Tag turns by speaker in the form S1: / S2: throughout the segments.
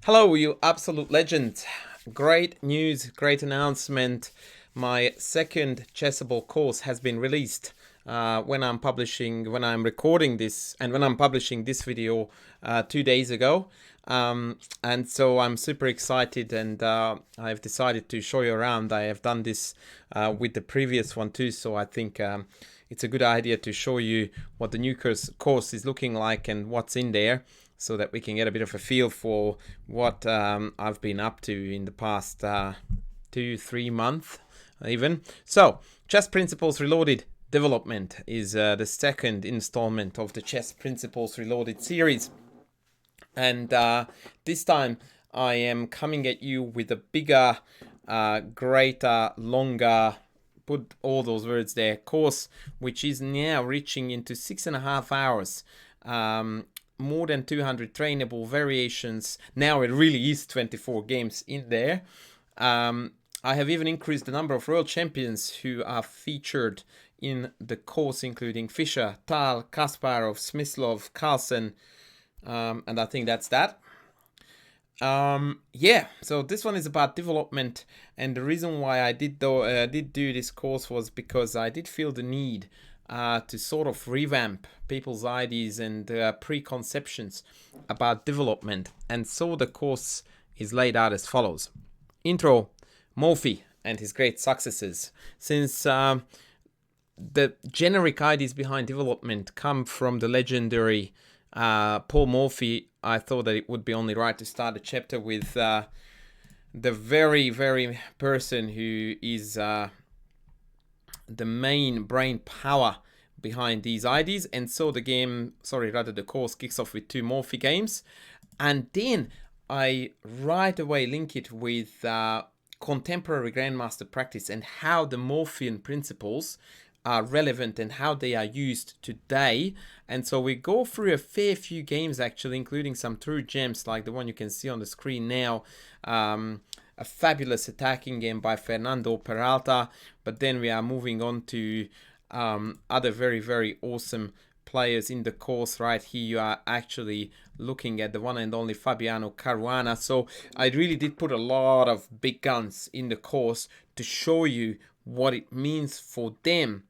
S1: Hello, you absolute legend. Great news, great announcement. My second Chessable course has been released. When I'm recording this, and when I'm publishing this video 2 days ago. And so I'm super excited, and I've decided to show you around. I have done this with the previous one too, so I think it's a good idea to show you what the new course is looking like and what's in there, so that we can get a bit of a feel for what I've been up to in the past 2-3 months even. So, Chess Principles Reloaded Development is the second installment of the Chess Principles Reloaded series. And this time I am coming at you with a bigger, greater, longer, put all those words there, course, which is now reaching into 6.5 hours. More than 200 trainable variations. Now it really is 24 games in there. I have even increased the number of world champions who are featured in the course, including Fischer, Tal, Kasparov, Smyslov, Carlsen, and I think that's that. Yeah, so this one is about development, and the reason why I did do this course was because I did feel the need to sort of revamp people's ideas and preconceptions about development. And so the course is laid out as follows. Intro, Morphy and his great successes. Since the generic ideas behind development come from the legendary Paul Morphy, I thought that it would be only right to start a chapter with the very, very person who is the main brain power behind these ideas. And so the course kicks off with 2 Morphy games, and then I right away link it with contemporary grandmaster practice and how the Morphian principles are relevant and how they are used today. And so we go through a fair few games actually, including some true gems like the one you can see on the screen now. A fabulous attacking game by Fernando Peralta, but then we are moving on to other very, very awesome players in the course. Right here you are actually looking at the one and only Fabiano Caruana. So I really did put a lot of big guns in the course to show you what it means for them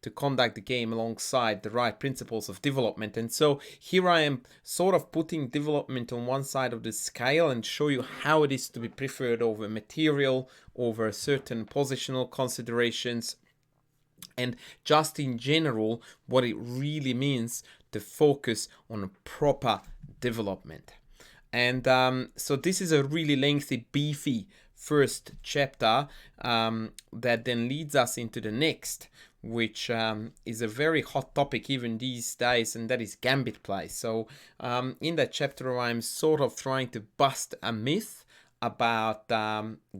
S1: to conduct the game alongside the right principles of development. And so here I am sort of putting development on one side of the scale and show you how it is to be preferred over material, over certain positional considerations, and just in general what it really means to focus on proper development. And so this is a really lengthy, beefy first chapter that then leads us into the next, which is a very hot topic even these days, and that is gambit play. So in that chapter I'm sort of trying to bust a myth about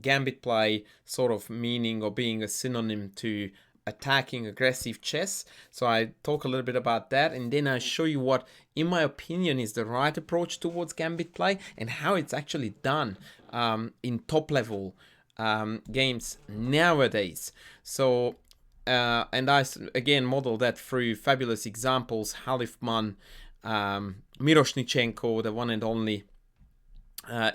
S1: gambit play sort of meaning or being a synonym to attacking aggressive chess. So I talk a little bit about that, and then I show you what in my opinion is the right approach towards gambit play and how it's actually done in top level games nowadays. So and I again model that through fabulous examples. Halifman, Miroshnichenko, the one and only,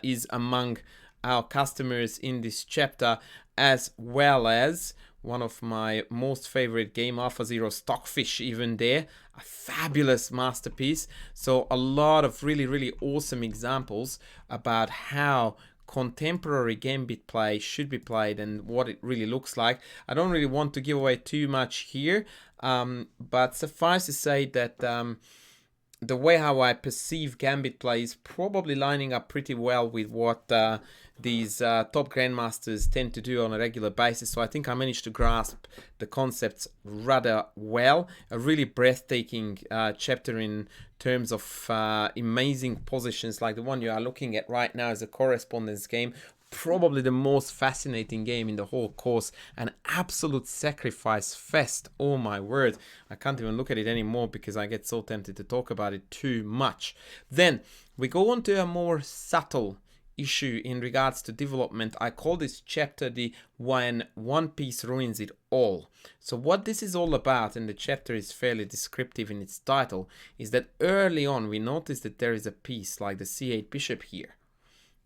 S1: is among our customers in this chapter, as well as one of my most favorite game, AlphaZero Stockfish, even there, a fabulous masterpiece. So a lot of really, really awesome examples about how contemporary gambit play should be played and what it really looks like. I don't really want to give away too much here, but suffice to say that the way how I perceive gambit play is probably lining up pretty well with what these top grandmasters tend to do on a regular basis. So I think I managed to grasp the concepts rather well. A really breathtaking chapter in terms of amazing positions like the one you are looking at right now is a correspondence game. Probably the most fascinating game in the whole course, an absolute sacrifice fest. Oh my word, I can't even look at it anymore because I get so tempted to talk about it too much. Then we go on to a more subtle issue in regards to development. I call this chapter the When One Piece Ruins It All. So what this is all about, and the chapter is fairly descriptive in its title, is that early on we notice that there is a piece like the c8 bishop here,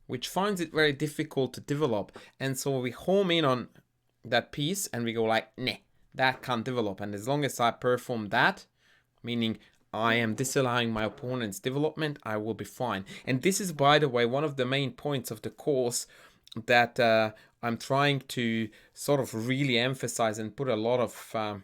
S1: which finds it very difficult to develop. And so we home in on that piece and we go like, nah, that can't develop. And as long as I perform that, meaning I am disallowing my opponent's development, I will be fine. And this is, by the way, one of the main points of the course that I'm trying to sort of really emphasize and put a lot of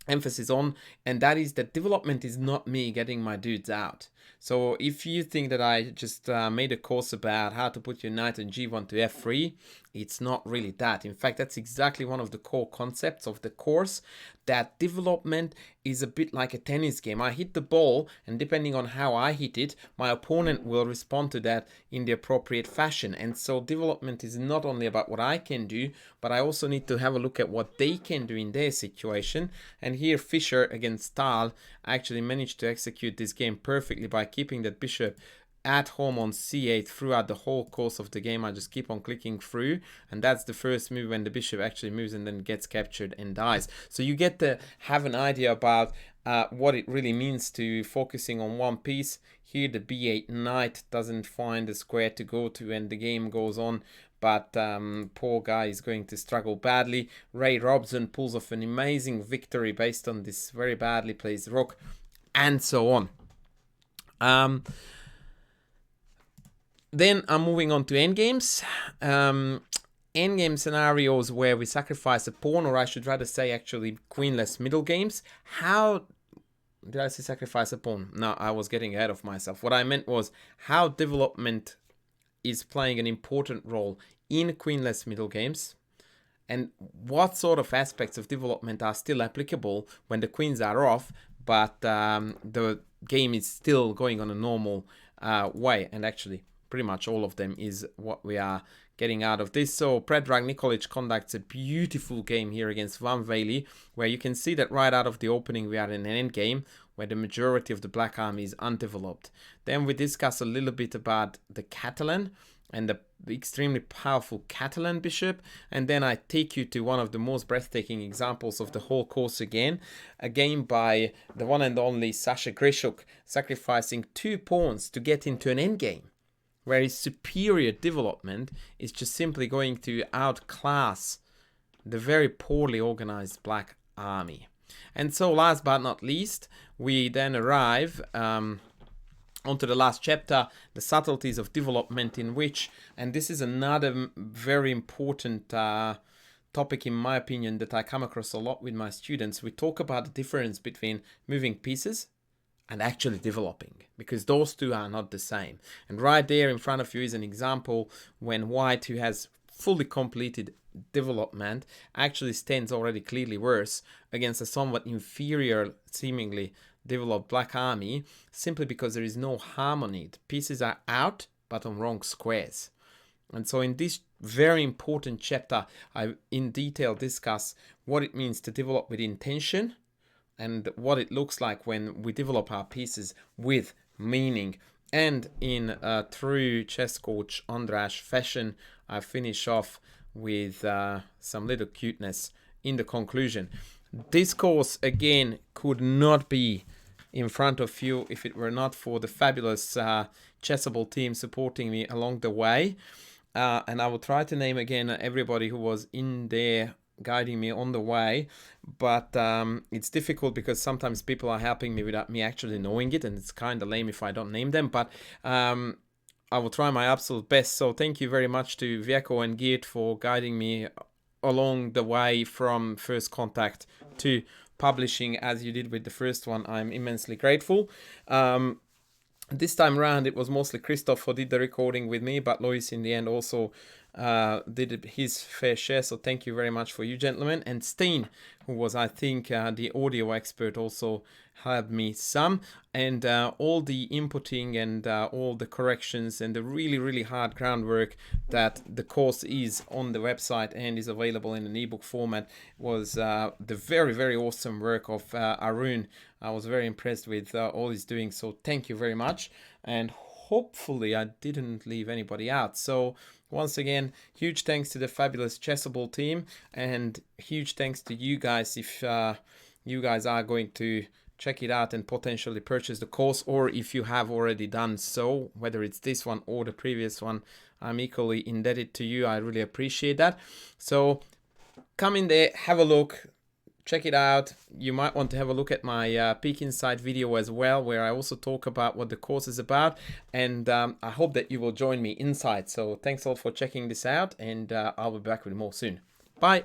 S1: emphasis on, and that is that development is not me getting my dudes out. So if you think that I just made a course about how to put your knight on g1 to f3, it's not really that. In fact, that's exactly one of the core concepts of the course, that development is a bit like a tennis game. I hit the ball, and depending on how I hit it, my opponent will respond to that in the appropriate fashion. And so development is not only about what I can do, but I also need to have a look at what they can do in their situation. And here Fischer against Stahl actually managed to execute this game perfectly by keeping that bishop at home on c8 throughout the whole course of the game. I just keep on clicking through, and that's the first move when the bishop actually moves and then gets captured and dies. So you get to have an idea about what it really means to focusing on one piece. Here the b8 knight doesn't find a square to go to and the game goes on, but poor guy is going to struggle badly. Ray Robson pulls off an amazing victory based on this very badly placed rook, and so on. Then I'm moving on to endgames. Endgame scenarios where we sacrifice a pawn, or I should rather say actually queenless middle games. How did I say sacrifice a pawn? No, I was getting ahead of myself. What I meant was how development is playing an important role in queenless middle games, and what sort of aspects of development are still applicable when the queens are off, but the game is still going on a normal way. And actually pretty much all of them is what we are getting out of this. So Predrag Nikolic conducts a beautiful game here against Van Veli, where you can see that right out of the opening we are in an endgame where the majority of the black army is undeveloped. Then we discuss a little bit about the Catalan and the extremely powerful Catalan bishop, and then I take you to one of the most breathtaking examples of the whole course again, a game by the one and only Sasha Grishuk, sacrificing 2 pawns to get into an endgame, where his superior development is just simply going to outclass the very poorly organized black army. And so last but not least, we then arrive onto the last chapter, the subtleties of development, in which, and this is another very important topic in my opinion that I come across a lot with my students, we talk about the difference between moving pieces and actually developing, because those two are not the same. And right there in front of you is an example when white, who has fully completed development, actually stands already clearly worse against a somewhat inferior, seemingly developed black army, simply because there is no harmony. The pieces are out but on wrong squares. And so in this very important chapter, I in detail discuss what it means to develop with intention and what it looks like when we develop our pieces with meaning. And in true chess coach Andras fashion, I finish off with some little cuteness in the conclusion. This course, again, could not be in front of you if it were not for the fabulous Chessable team supporting me along the way. And I will try to name again everybody who was in there guiding me on the way, but it's difficult because sometimes people are helping me without me actually knowing it, and it's kind of lame if I don't name them, but I will try my absolute best. So thank you very much to Vieko and Geert for guiding me along the way from first contact to publishing as you did with the first one. I'm immensely grateful. This time around it was mostly Christoph who did the recording with me, but Lois in the end also did his fair share, so thank you very much for you gentlemen. And Steen, who was I think the audio expert, also helped me some, and all the inputting and all the corrections and the really hard groundwork that the course is on the website and is available in an ebook format was the very awesome work of Arun. I was very impressed with all he's doing, so thank you very much, and hopefully I didn't leave anybody out. So once again, huge thanks to the fabulous Chessable team, and huge thanks to you guys if you guys are going to check it out and potentially purchase the course, or if you have already done so, whether it's this one or the previous one, I'm equally indebted to you. I really appreciate that. So come in there, have a look, check it out. You might want to have a look at my Peek Inside video as well, where I also talk about what the course is about, and I hope that you will join me inside. So thanks all for checking this out, and I'll be back with more soon. Bye.